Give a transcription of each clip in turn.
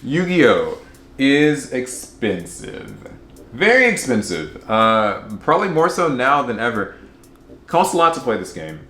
Yu-Gi-Oh! Is expensive. Very expensive. Probably more so now than ever. Costs a lot to play this game.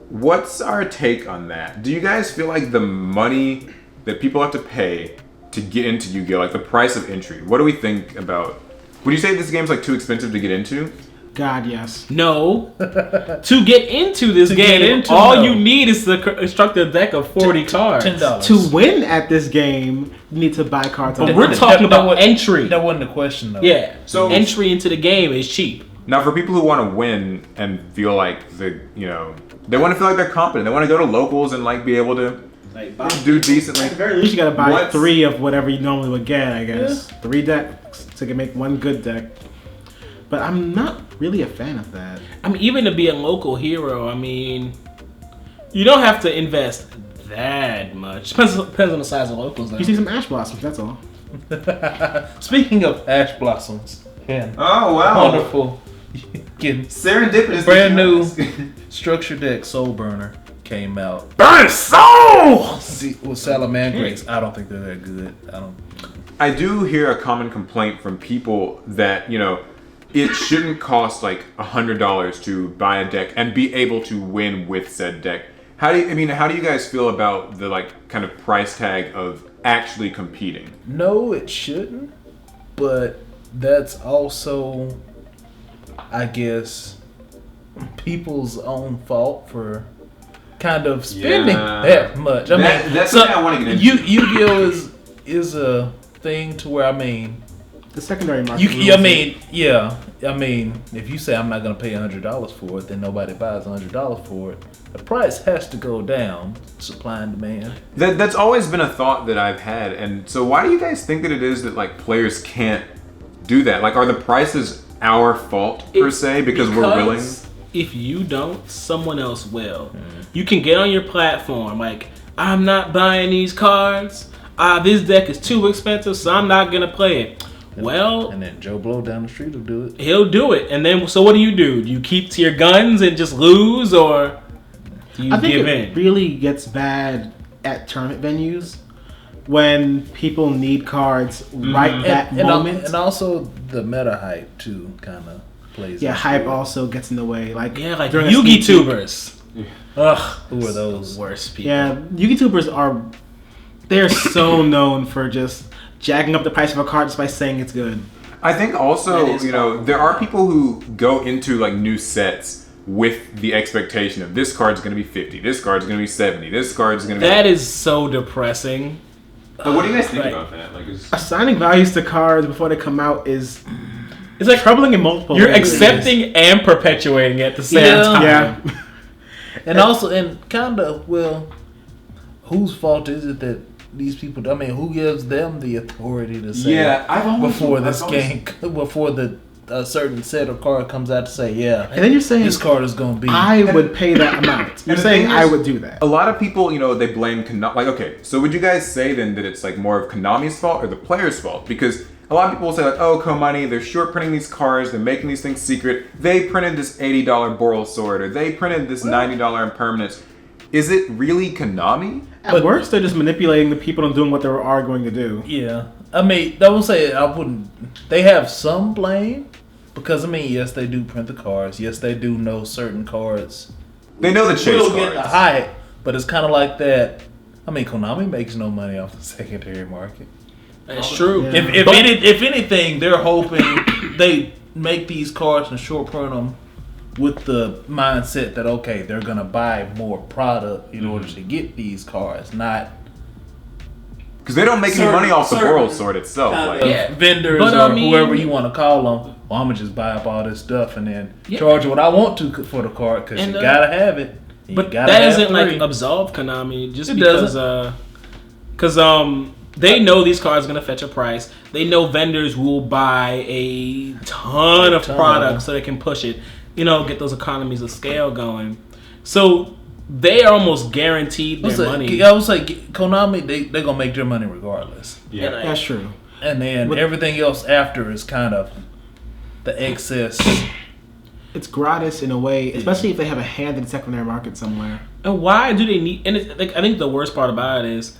What's our take on that? Do you guys feel like the money that people have to pay to get into Yu-Gi-Oh! Like the price of entry, what do we think about? Would you say this game's like too expensive to get into? God, yes. No. To get into this game, all you need is to construct a deck of 40 cards. $10. To win at this game, you need to buy cards. But we're talking about entry. That wasn't the question, though. Yeah. So entry into the game is cheap. Now, for people who want to win and feel like they want to feel like they're competent. They want to go to locals and like be able to do decently. At the very least, you gotta buy 3 of whatever you normally would get. I guess 3 decks to make one good deck. But I'm not really a fan of that. I mean, even to be a local hero, I mean, you don't have to invest that much. Depends on the size of locals, though. You see some Ash Blossoms, that's all. Speaking of Ash Blossoms, oh wow, wonderful. Serendipitous. Brand new structure deck Soul Burner came out. Burn soul! With Salamangreats, I don't think they're that good. I do hear a common complaint from people that, it shouldn't cost like $100 to buy a deck and be able to win with said deck. How do you guys feel about the like kind of price tag of actually competing? No, it shouldn't. But that's also, I guess, people's own fault for kind of spending that much. That's something I want to get into. Yu-Gi-Oh is a thing to where the secondary market. If you say I'm not going to pay $100 for it, then nobody buys $100 for it. The price has to go down, supply and demand. That's always been a thought that I've had. And so why do you guys think that it is that like players can't do that? Like, are the prices our fault per se because we're willing? If you don't, someone else will. You can get on your platform like, I'm not buying these cards. This deck is too expensive, so I'm not going to play it. Well, and then Joe Blow down the street will do it. He'll do it, and then so what do? Do you keep to your guns and just lose, or do you give in? It really gets bad at tournament venues when people need cards right that moment, and also the meta hype too kind of plays. Yeah, hype also gets in the way. Like Yu-Gi tubers. Ugh, who are those worst people? Yeah, Yu-Gi tubers they're so known for just jacking up the price of a card just by saying it's good. I think also, there are people who go into like new sets with the expectation of this card's going to be 50, this card's going to be 70, this card's going to be... That is so depressing. What do you guys think about that? Like, assigning values to cards before they come out is... It's like troubling in multiple You're ways. accepting and perpetuating at the same time. Yeah. And also, whose fault is it that these people, who gives them the authority to say before a certain set of card comes out to say, and then you're saying this card is going to be... I would pay that amount. You're saying I would do that. A lot of people, they blame Konami. Like, okay, so would you guys say then that it's like more of Konami's fault or the player's fault? Because a lot of people will say like, oh, Konami, they're short printing these cards, they're making these things secret. They printed this $80 Boral Sword, or they printed this $90 Impermanence. Is it really Konami? At worst, they're just manipulating the people and doing what they were arguing to do. Yeah. I would say I wouldn't... They have some blame because, yes, they do print the cards. Yes, they do know certain cards. They know the chase cards. Get the hype, but it's kind of like that. Konami makes no money off the secondary market. That's true. Yeah. If anything, they're hoping they make these cards and short print them with the mindset that, okay, they're going to buy more product in order to get these cards, not... Because they don't make any money off the Boral Sword itself. Vendors or whoever you want to call them, well, I'm going to just buy up all this stuff and then charge what I want to for the card because you got to have it. But that doesn't like absolve Konami just because... Because they know these cards are going to fetch a price. They know vendors will buy a ton of product so they can push it. Get those economies of scale going. So they are almost guaranteed their money. I was like, Konami, they're going to make their money regardless. Yeah, that's true. And then everything else after is kind of the excess. It's gratis in a way, especially if they have a hand in the secondary market somewhere. And why do they need... And I think the worst part about it is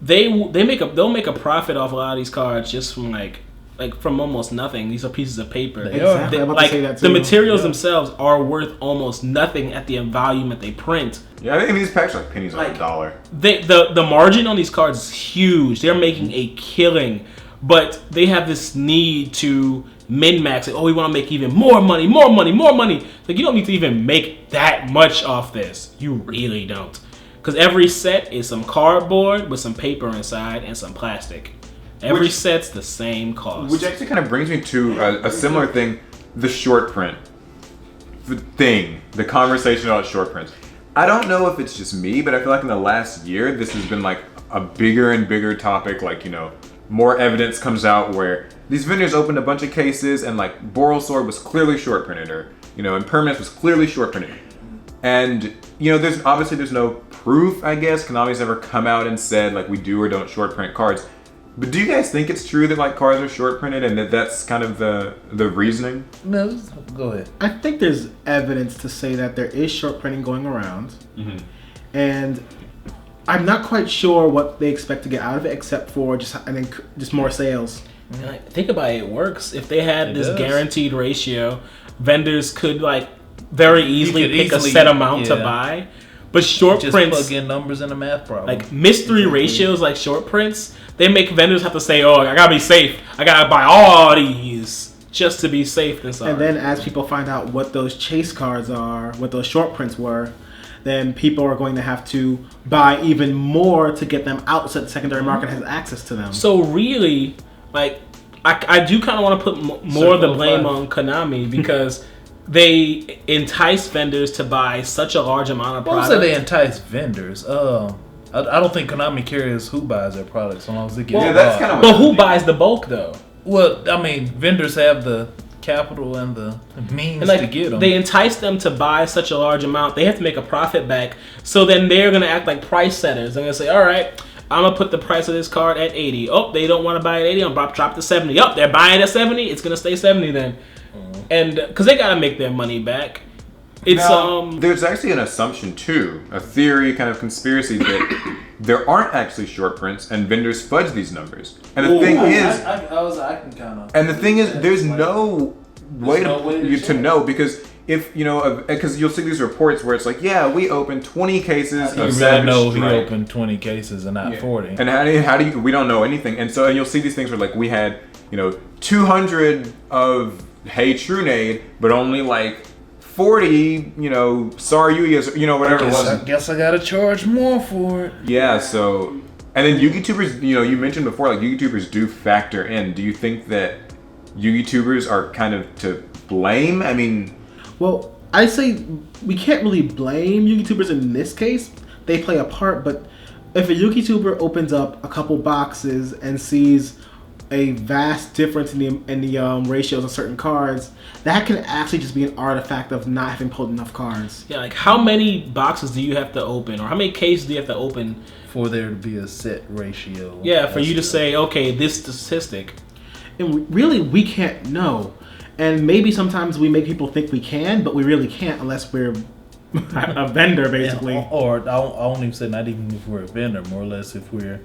they'll make a profit off a lot of these cards just from like from almost nothing. These are pieces of paper. Exactly. I'm about to say that too. The materials themselves are worth almost nothing at the volume that they print. Yeah, I think these packs are like pennies on a dollar. The margin on these cards is huge. They're making a killing, but they have this need to min-max it. Oh, we want to make even more money. Like, you don't need to even make that much off this. You really don't. Because every set is some cardboard with some paper inside and some plastic. Every set's the same cost. Which actually kind of brings me to a similar thing, the short print the conversation about short prints. I don't know if it's just me, but I feel like in the last year, this has been like a bigger and bigger topic. Like, more evidence comes out where these vendors opened a bunch of cases and like Boral Sword was clearly short printed, or, Impermanence was clearly short printed. And, there's no proof, I guess. Konami's never come out and said like we do or don't short print cards. But do you guys think it's true that like cards are short printed and that's kind of the reasoning? No, go ahead. I think there's evidence to say that there is short printing going around, and I'm not quite sure what they expect to get out of it, except for just more sales. Think about it works. If they had this guaranteed ratio, vendors could like very easily pick a set amount to buy. But short just prints, plug in numbers in a math problem. Like mystery ratios, like short prints, they make vendors have to say, "Oh, I gotta be safe. I gotta buy all these just to be safe." And then, as people find out what those chase cards are, what those short prints were, then people are going to have to buy even more to get them out, so the secondary market has access to them. So really, like, I do kind of want to put more of the blame on Konami because they entice vendors to buy such a large amount of product. Most of they entice vendors. I don't think Konami cares who buys their products, so long as they get. That's kind of. But who buys the bulk though? Well, I mean, vendors have the capital and the means to get them. They entice them to buy such a large amount. They have to make a profit back. So then they're gonna act like price setters. They're gonna say, "All right, I'm gonna put the price of this card at 80. Oh, they don't want to buy it at 80. I'm gonna drop to 70. Oh, they're buying it at 70. It's gonna stay 70 then." And because they gotta make their money back. It's there's actually an assumption too, a theory, kind of conspiracy that there aren't actually short prints and vendors fudge these numbers. And the thing is, I can kind of. And the thing is, there's no way to know, because if because you'll see these reports where it's like, yeah, we opened 20 cases. You really know he opened 20 cases and not 40. And how do you? We don't know anything. And so you'll see these things where like we had 200 of Hey Trunade, but only like 40, sorry Yu-Gi-Oh, whatever it was. I guess I gotta charge more for it. Yeah, so, and then Yu-Gi-Tubers, you mentioned before, like Yu-Gi-Tubers do factor in. Do you think that Yu-Gi-Tubers are kind of to blame? I mean, well, I say we can't really blame Yu-Gi-Tubers in this case. They play a part, but if a Yu-Gi-Tuber opens up a couple boxes and sees a vast difference in the ratios of certain cards, that can actually just be an artifact of not having pulled enough cards. Yeah, like how many boxes do you have to open, or how many cases do you have to open for there to be a set ratio? Yeah, for you to say, okay, this statistic. And really, we can't know. And maybe sometimes we make people think we can, but we really can't unless we're a vendor, basically. Yeah, or I won't even say not even if we're a vendor, more or less if we're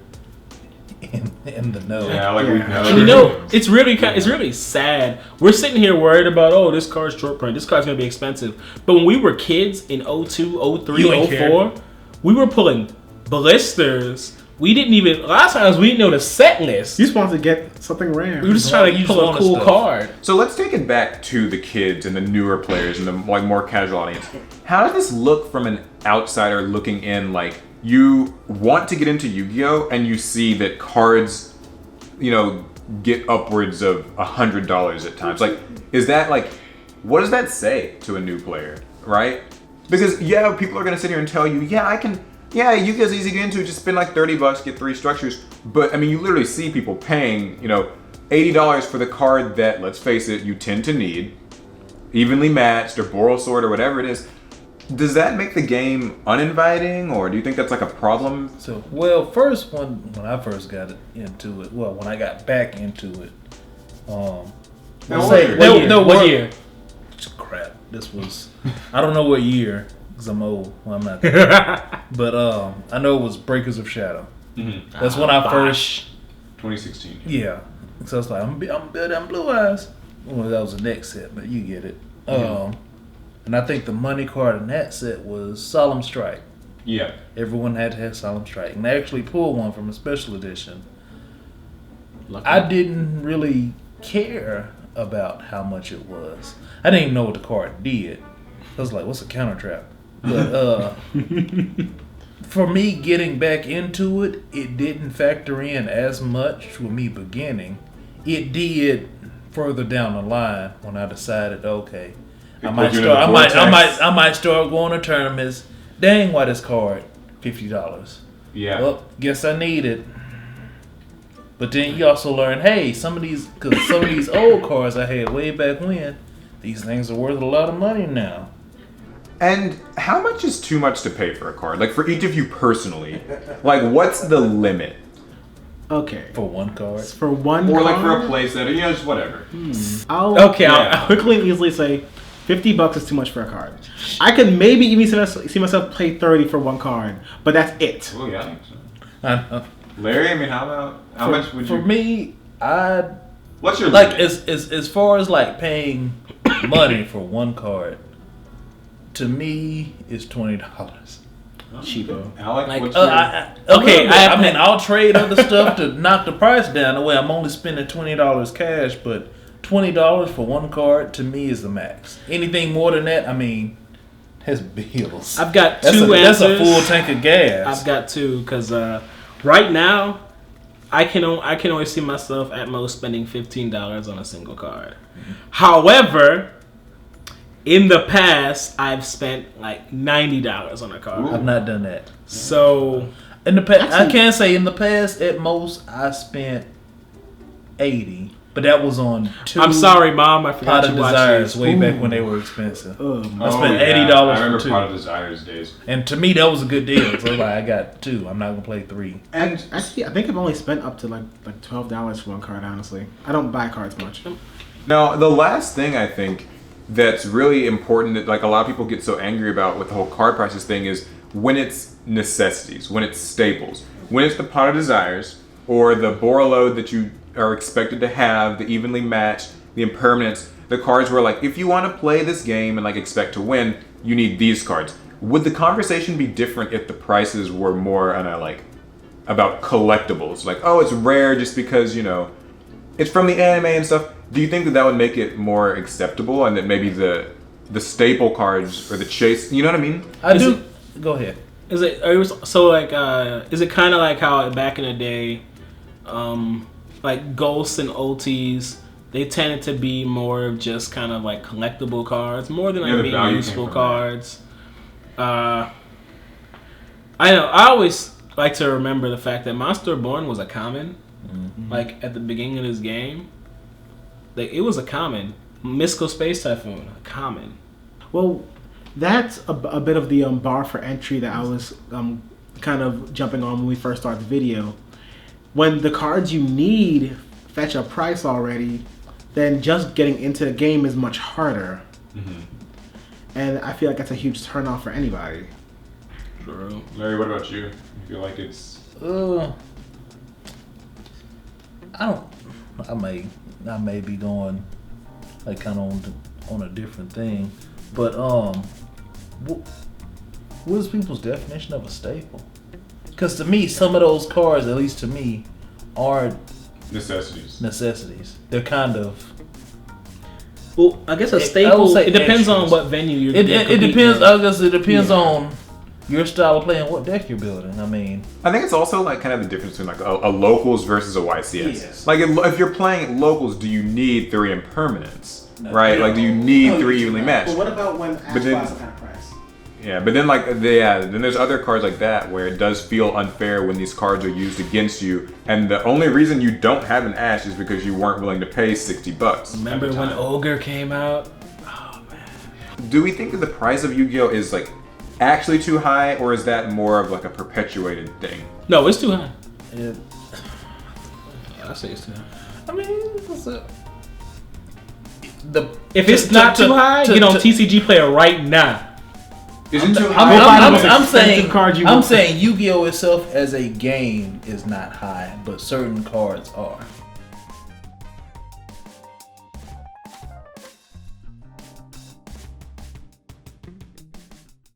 in the know. Yeah, like we know. And it's really sad. We're sitting here worried about, this card's short print. This card's gonna be expensive. But when we were kids in 02, 03, 04, we were pulling blisters. We didn't even. A lot of times we didn't know the set list. You just wanted to get something rare. We were just trying to pull a cool card. So let's take it back to the kids and the newer players and the like more casual audience. How does this look from an outsider looking in? Like, you want to get into Yu-Gi-Oh! And you see that cards, get upwards of $100 at times. Like, is that like, what does that say to a new player, right? Because people are gonna sit here and tell you, Yu-Gi-Oh's easy to get into. Just spend like $30, get 3 structures. But I mean, you literally see people paying, $80 for the card that, let's face it, you tend to need, evenly matched or Boral Sword or whatever it is. Does that make the game uninviting, or do you think that's like a problem? So, first when I first got into it, when I got back into it, what year? Crap, this was, I don't know what year, because I'm old. Well, I'm not. But I know it was Breakers of Shadow. Mm-hmm. That's when I first 2016. Yeah. So it's like I'm building Blue Eyes. Well, that was the next set, but you get it. And I think the money card in that set was Solemn Strike. Yeah. Everyone had to have Solemn Strike, and they actually pulled one from a special edition. Lucky. I didn't really care about how much it was. I didn't even know what the card did. I was like, "What's a counter trap?" But for me getting back into it, it didn't factor in as much for me beginning. It did further down the line when I decided, okay, I might start going to tournaments. Dang, why this card $50? Yeah. Well, guess I need it. But then you also learn, hey, some of these old cards I had way back when, these things are worth a lot of money now. And how much is too much to pay for a card? Like, for each of you personally, like, what's the limit? Okay. For one card? For one Or, card? like, for a playset, or, just whatever. I'll quickly and easily say $50 is too much for a card. I could maybe even see myself play 30 for one card, but that's it. Oh, yeah. I know. Larry, I mean, how much would you... For me, What's your like limit? as far as like paying money for one card, to me is $20. Cheapo. Alex, I'll trade other stuff to knock the price down. The way I'm only spending $20 cash, but $20 for one card to me is the max. Anything more than that, I mean, has bills. I've got two answers. That's a full answers. tank of gas. I've got two because right now I can only see myself at most spending $15 on a single card. However, in the past I've spent like $90 on a card. I've not done that. So in the past, I can't say in the past. At most, I spent $80, but that was on two. I'm sorry, Mom. I forgot Pot of you watched Desires these. way back when they were expensive. I spent $80 I remember for two. Pot of Desires days. And to me, that was a good deal. So like, I got two. I'm not gonna play three. And actually, I think I've only spent up to like $12 for one card. Honestly, I don't buy cards much. Now, the last thing I think that's really important that like a lot of people get so angry about with the whole card prices thing is when it's necessities, when it's staples, when it's the Pot of Desires or the Borreload that you are expected to have, the evenly matched, the impermanence, the cards where like if you want to play this game and like expect to win, you need these cards. Would the conversation be different if the prices were more on a like about collectibles? Like, oh, it's rare just because, you know, it's from the anime and stuff. Do you think that would make it more acceptable and that maybe the staple cards or the chase, you know what I mean? I do. Go ahead. Is it so like? Is it kind of like how back in the day, like Ghosts and OTs, they tended to be more of just kind of like collectible cards, more than like being useful cards. I know. I always like to remember the fact that Monster Born was a common, like at the beginning of this game. Like it was a common. Mystical Space Typhoon, a common. Well, that's a bit of the bar for entry that I was kind of jumping on when we first started the video. When the cards you need fetch a price already, then just getting into the game is much harder. Mm-hmm. And I feel like that's a huge turnoff for anybody. True. Larry, what about you? You feel like it's... I may be going like kind of on a different thing, but what is people's definition of a staple? Because to me, some of those cards, at least to me, are necessities. They're kind of. Well, I guess a staple. It depends on what venue you're. It depends. I guess it depends on your style of play and what deck you're building. I mean, I think it's also like kind of the difference between like a locals versus a YCS. Yes. Like if you're playing at locals, do you need 3 impermanents? Right? Like do you need 3 evenly matched? But what about when Ash buys a kind of price? Yeah, but then like then there's other cards like that where it does feel unfair when these cards are used against you, and the only reason you don't have an Ash is because you weren't willing to pay $60. Remember when Ogre came out? Oh man. Do we think that the price of Yu-Gi-Oh is like actually too high, or is that more of like a perpetuated thing? No, it's too high. I say it's too high. I mean, if it's not too high, get on TCG Player right now. Is it too high? I'm saying Yu-Gi-Oh itself as a game is not high, but certain cards are.